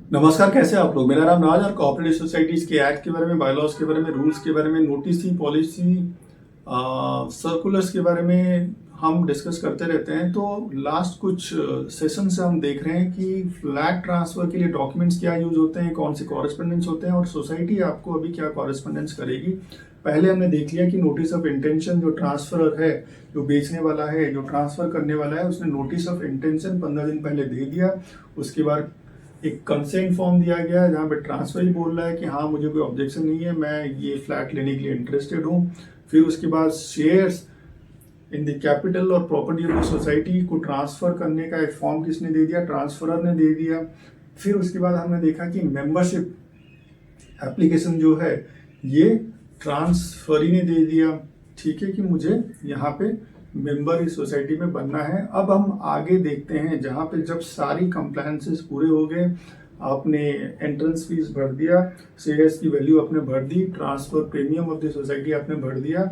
नमस्कार, कैसे हैं आप लोग? मेरा नाम राज और कोऑपरेटिव सोसाइटीज के एक्ट के बारे में, बायलॉज के बारे में, रूल्स के बारे में, नोटिस पॉलिसी, सर्कुलर्स के बारे में हम डिस्कस करते रहते हैं। तो लास्ट कुछ सेशन से हम देख रहे हैं कि फ्लैट ट्रांसफर के लिए डॉक्यूमेंट्स क्या यूज होते हैं, कौन से कॉरेस्पॉन्डेंस होते हैं और सोसाइटी आपको अभी क्या कॉरेस्पॉन्डेंस करेगी। पहले हमने देख लिया कि नोटिस ऑफ इंटेंशन, जो ट्रांसफरर है, जो बेचने वाला है, जो ट्रांसफर करने वाला है, उसने नोटिस ऑफ इंटेंशन 15 दिन पहले दे दिया। उसके बाद एक कंसेंट फॉर्म दिया गया है जहाँ पे ट्रांसफर ही बोल रहा है कि हाँ, मुझे कोई ऑब्जेक्शन नहीं है, मैं ये फ्लैट लेने के लिए इंटरेस्टेड हूँ। फिर उसके बाद शेयर्स इन द कैपिटल और प्रॉपर्टी ऑफ द सोसाइटी को ट्रांसफर करने का एक फॉर्म किसने दे दिया? ट्रांसफरर ने दे दिया। फिर उसके बाद हमने देखा कि मेंबरशिप एप्लीकेशन जो है ये ट्रांसफरी ने दे दिया। ठीक है कि मुझे यहाँ पे मेंबर इस सोसाइटी में बनना है। अब हम आगे देखते हैं, जहाँ पे जब सारी कंप्लायंसेस पूरे हो गए, आपने एंट्रेंस फीस भर दिया, शेयर्स की वैल्यू आपने भर दी, transfer premium of the society आपने भर दिया,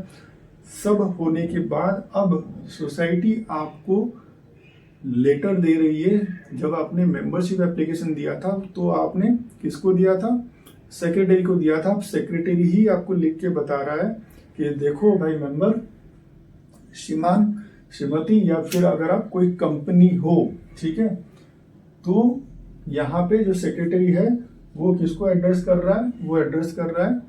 सब होने के बाद अब सोसाइटी आपको लेटर दे रही है। जब आपने मेंबरशिप एप्लीकेशन दिया था तो आपने किसको दिया था? सेक्रेटरी को दिया था। सेक्रेटरी ही आपको लिख के बता रहा है कि देखो भाई मेंबर, श्रीमान, श्रीमती, या फिर अगर आप कोई कंपनी हो, ठीक है, तो यहाँ पे जो सेक्रेटरी है वो किसको एड्रेस कर रहा है? वो एड्रेस कर रहा है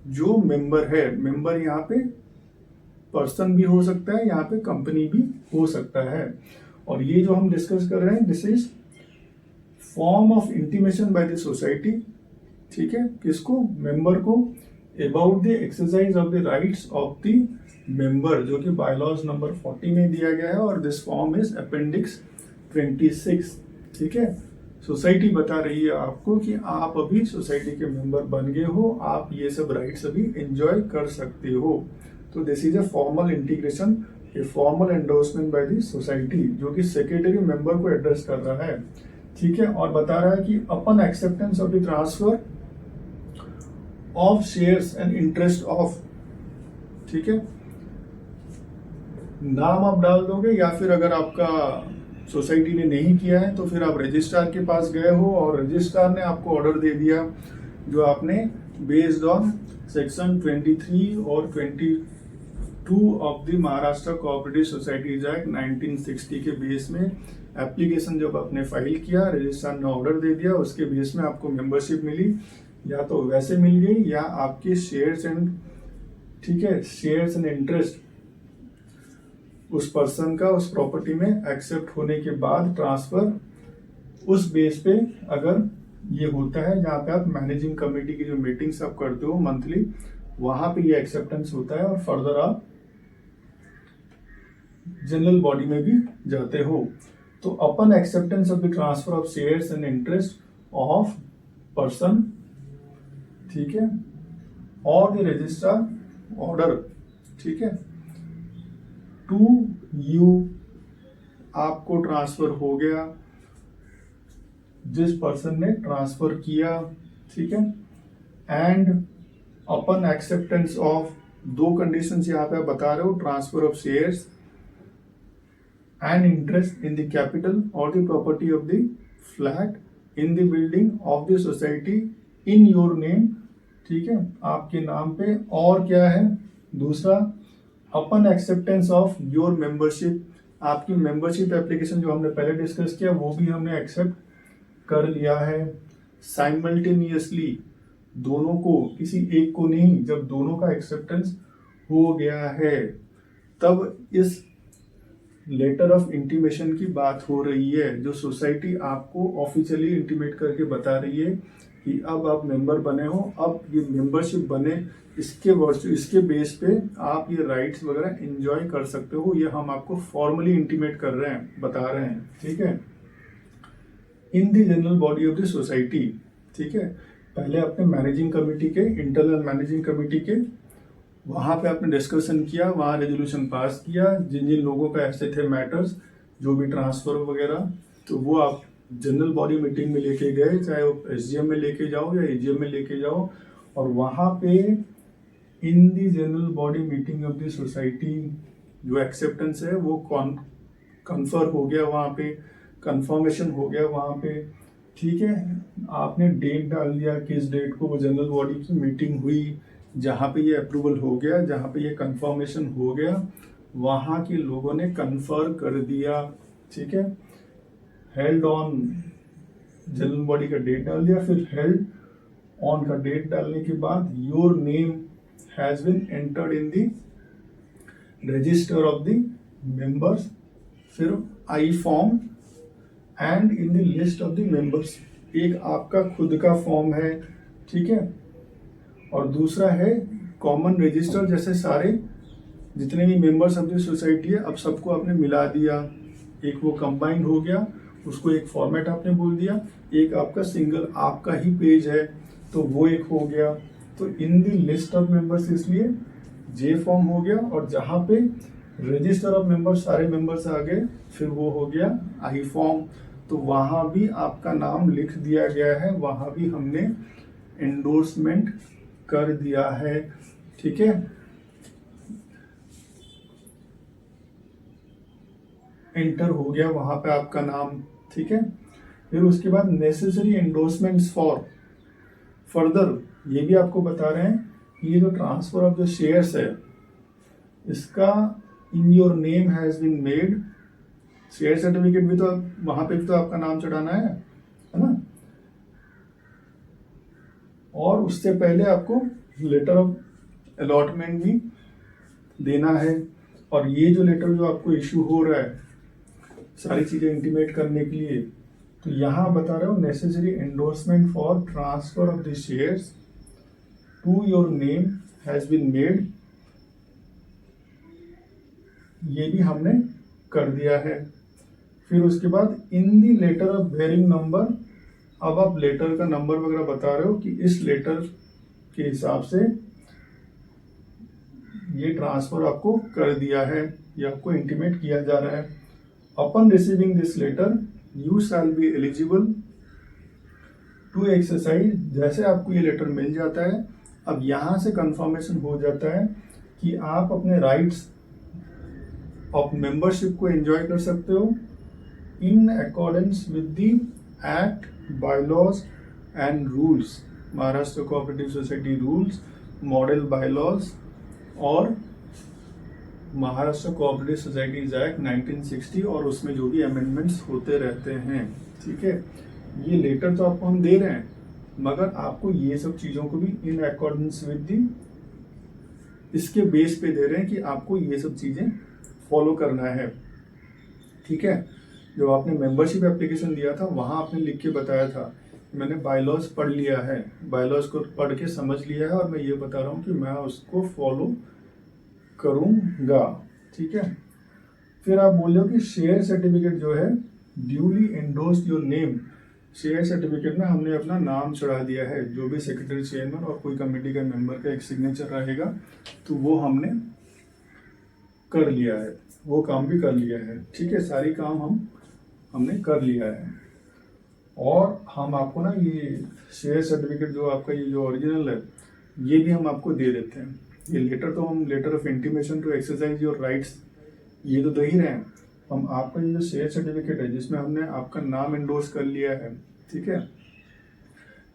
जो मेंबर है। मेंबर यहाँ पे पर्सन भी हो सकता है, यहाँ पे कंपनी भी हो सकता है। और ये जो हम डिस्कस कर रहे हैं, this is form of intimation by the society. ठीक है, किसको? मेंबर को, about the exercise of the rights of the member, जो कि बायलॉज नंबर 40 में दिया गया है। और दिस फॉर्म इज अपेंडिक्स 26। ठीक है, सोसाइटी बता रही है आपको कि आप अभी सोसाइटी के मेंबर बन गए हो, आप ये सब राइट्स अभी एंजॉय कर सकते हो। तो this is a formal integration, a formal endorsement by the society, जो कि सेक्रेटरी मेंबर को एड्रेस कर रहा है। ठीक है, और बता रहा है कि upon acceptance of the transfer of shares and interest of, ठीक है, नाम आप डाल दोगे, या फिर अगर आपका सोसाइटी ने नहीं किया है तो फिर आप रजिस्ट्रार के पास गए हो और रजिस्ट्रार ने आपको ऑर्डर दे दिया, जो आपने बेस्ड ऑन सेक्शन 23 और 22 of the Maharashtra cooperative societies act 1960 के बेस में एप्लीकेशन जब आपने फाइल किया, रजिस्ट्रार ने ऑर्डर दे दिया, उसके बेस में आपको मेंबरशिप मिली, या तो वैसे मिल गई या आपके शेयर्स एंड, ठीक है, शेयर्स एंड इंटरेस्ट उस पर्सन का उस प्रॉपर्टी में एक्सेप्ट होने के बाद ट्रांसफर उस बेस पे अगर ये होता है, जहाँ पे आप मैनेजिंग कमेटी की जो मीटिंग्स आप करते हो मंथली, वहां पे ये एक्सेप्टेंस होता है और फर्दर आप जनरल बॉडी में भी जाते हो। तो upon acceptance of the transfer of shares and interest of person, ठीक है, और द रजिस्ट्रार ऑर्डर, ठीक है, टू यू, आपको ट्रांसफर हो गया जिस पर्सन ने ट्रांसफर किया। ठीक है, एंड अपन एक्सेप्टेंस ऑफ, दो कंडीशंस यहाँ पे आप बता रहे हो, transfer of shares and interest in the capital और the property of the flat in the building of the society in your name, ठीक है, आपके नाम पे। और क्या है दूसरा? Upon acceptance of your membership, आपकी मेंबरशिप एप्लीकेशन जो हमने पहले डिस्कस किया वो भी हमने एक्सेप्ट कर लिया है। साइमल्टेनियसली दोनों को, किसी एक को नहीं, जब दोनों का एक्सेप्टेंस हो गया है तब इस लेटर ऑफ इंटीमेशन की बात हो रही है, जो सोसाइटी आपको ऑफिशियली इंटीमेट करके बता रही है कि अब आप मेंबर बने हो, अब ये मेंबरशिप बने, इसके बेस पे आप ये राइट्स वगैरह एंजॉय कर सकते हो। ये हम आपको फॉर्मली इंटीमेट कर रहे हैं, बता रहे हैं। ठीक है, in the general body of the society. ठीक है, पहले आपने मैनेजिंग कमेटी के, इंटरनल मैनेजिंग कमेटी के, वहां पे आपने डिस्कशन किया, वहां रेजोल्यूशन पास किया, जिन जिन लोगों का ऐसे थे मैटर्स, जो भी ट्रांसफर वगैरह, तो वो आप जनरल बॉडी मीटिंग में लेके गए, चाहे वो एसडीएम में लेके जाओ या एजीएम में लेके जाओ, और वहां पे in the general body meeting of the society जो एक्सेप्टेंस है वो कन्फर्म हो गया, वहां पे कंफर्मेशन हो गया वहां पे, ठीक है, आपने डेट डाल दिया, किस डेट को वो जनरल बॉडी की मीटिंग हुई, जहाँ पे ये अप्रूवल हो गया, जहाँ पे ये कंफर्मेशन हो गया, वहाँ के लोगों ने कन्फर्म कर दिया। ठीक है, हेल्ड ऑन जनरल बॉडी का डेट डाल दिया, फिर हेल्ड ऑन का डेट डालने के बाद your name has been entered in the register of the members, फिर I form and in the list of the members. एक आपका खुद का फॉर्म है, ठीक है, और दूसरा है कॉमन रजिस्टर, जैसे सारे जितने भी मेंबर्स ऑफ द सोसाइटी है अब सबको आपने मिला दिया, एक वो कंबाइंड हो गया, उसको एक फॉर्मेट आपने बोल दिया। एक आपका सिंगल आपका ही पेज है तो वो एक हो गया। तो इन द लिस्ट ऑफ मेंबर्स इसलिए जे फॉर्म हो गया, और जहाँ पे रजिस्टर ऑफ मेंबर्स सारे मेंबर्स आ गए फिर वो हो गया आई फॉर्म। तो वहाँ भी आपका नाम लिख दिया गया है, वहाँ भी हमने एंडोर्समेंट कर दिया है। ठीक है, एंटर हो गया वहां पे आपका नाम। ठीक है, फिर उसके बाद नेसेसरी एंडोर्समेंट्स फॉर फर्दर, ये भी आपको बता रहे हैं कि ये जो ट्रांसफर ऑफ जो शेयर्स है इसका in your name has been made, share certificate भी तो वहां पे भी तो आपका नाम चढ़ाना है ना, और उससे पहले आपको लेटर ऑफ अलॉटमेंट भी देना है। और ये जो लेटर जो आपको इश्यू हो रहा है सारी चीजें इंटीमेट करने के लिए, तो यहां बता रहे हो necessary endorsement for transfer of the shares to your name has been made, ये भी हमने कर दिया है। फिर उसके बाद in the letter of bearing number, अब आप लेटर का नंबर वगैरह बता रहे हो कि इस लेटर के हिसाब से ये ट्रांसफर आपको कर दिया है, ये आपको इंटीमेट किया जा रहा है। Upon receiving this letter you shall be eligible to exercise, जैसे आपको ये लेटर मिल जाता है अब यहां से कंफर्मेशन हो जाता है कि आप अपने राइट्स ऑफ मेंबरशिप को एंजॉय कर सकते हो in accordance with the act, bylaws and rules, Maharashtra cooperative society rules, model bylaws और महाराष्ट्र कोऑपरेटिव सोसाइटीज एक्ट 1960 और उसमें जो भी अमेंडमेंट्स होते रहते हैं। ठीक है, ये लेटर तो आपको हम दे रहे हैं मगर आपको ये सब चीजों को भी इन अकॉर्डेंस विद दी इसके बेस पे दे रहे हैं कि आपको ये सब चीजें फॉलो करना है। ठीक है, जो आपने मेंबरशिप एप्लीकेशन दिया था वहां आपने लिख के बताया था मैंने बायलॉज पढ़ लिया है, बायलॉज को पढ़ के समझ लिया है और मैं ये बता रहा हूँ कि मैं उसको फॉलो करूंगा। ठीक है, फिर आप बोल रहे हो कि शेयर सर्टिफिकेट जो है duly endorse your name, share certificate में हमने अपना नाम चढ़ा दिया है, जो भी सेक्रेटरी चेयरमैन और कोई कमेटी का मेंबर का एक सिग्नेचर रहेगा तो वो हमने कर लिया है, वो काम भी कर लिया है। ठीक है, सारी काम हमने कर लिया है। और हम आपको ना ये शेयर सर्टिफिकेट जो आपका ये जो ओरिजिनल है ये भी हम आपको दे देते हैं। ये लेटर तो हम letter of intimation to exercise your rights ये तो दे ही रहे हैं, हम आपका ये जो शेयर सर्टिफिकेट है जिसमें हमने आपका नाम एंडोर्स कर लिया है, ठीक है,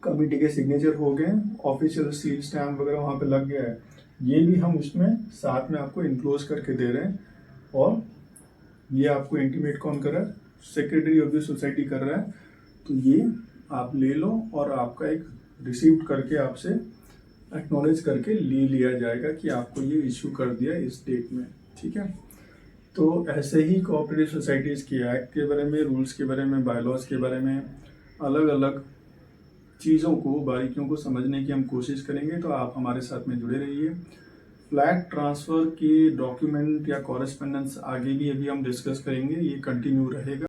कमिटी के सिग्नेचर हो गए, ऑफिशियल सील स्टैम्प वगैरह वहाँ पे लग गया है, ये भी हम इसमें साथ में आपको इनक्लोज करके दे रहे हैं। और ये आपको इंटीमेट कौन कर रहा है, सेक्रेटरी ऑफ द सोसाइटी कर रहा है। तो ये आप ले लो और आपका एक रिसीव्ड करके आपसे एक्नॉलेज करके ले लिया जाएगा कि आपको ये इशू कर दिया इस डेट में। ठीक है, तो ऐसे ही कोऑपरेटिव सोसाइटीज़ के एक्ट के बारे में, रूल्स के बारे में, बायलॉज के बारे में अलग अलग चीज़ों को, बारीकियों को समझने की हम कोशिश करेंगे। तो आप हमारे साथ में जुड़े रहिए। फ्लैट ट्रांसफ़र के डॉक्यूमेंट या कॉरेस्पेंडेंस आगे भी अभी हम डिस्कस करेंगे, ये कंटिन्यू रहेगा।